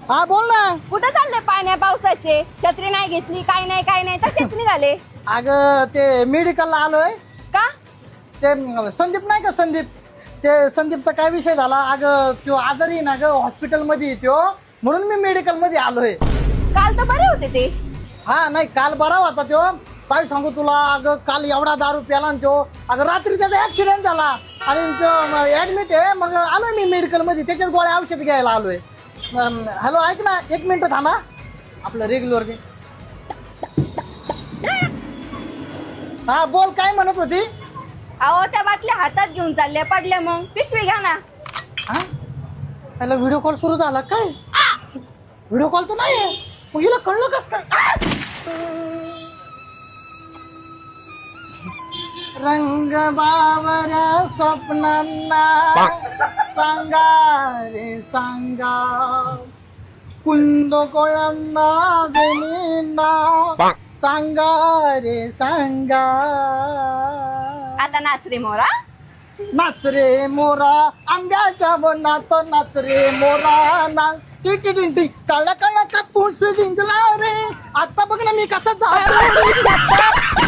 हा बोल ना. कुठं चालले पाण्या पावसाचे? छत्री नाही घेतली, काय नाही तसेच निघाले. अगं ते मेडिकलला आलोय. का? ते संदीप नाही का संदीप, ते संदीपचा काय विषय झाला. अगं तो आजारी ना ग, हॉस्पिटल मध्ये येतो म्हणून मी मेडिकल मध्ये आलोय. काल तर बरे होते ते. हा नाही काल बरा होता तो. काय सांगू तुला, अगं काल एवढा दारू प्याला ना तो. अगं रात्री त्याचा ऍक्सिडेंट झाला आणि तो ऍडमिट आहे. मग आलोय मी मेडिकल मध्ये, त्याच्याच गोळ्या औषध घ्यायला आलोय. हॅलो ऐक ना, एक मिनिट थांबा. आपलं रेग्युलर दे. हा बोल, काय म्हणत होती? अहो त्या बाटल्या हातात घेऊन चालल्या, पडल्या मग पिशवी घ्या ना. हा त्याला व्हिडिओ कॉल सुरू झाला काय? व्हिडिओ कॉल तर नाही, मग हिला कळलं कस काय? रंग बावऱ्या स्वप्नांना सांगा रे सांगा, कुंद कोळ्यांना वेणींना सांगा रे सांगा. आता नाच रे मोरा. नाच रे मोरा आंब्याच्या वनात, नाच रे मोरा नाच. काळ्या काळ्या कापूस जिंकला रे, आता बघ ना मी कसा जातो.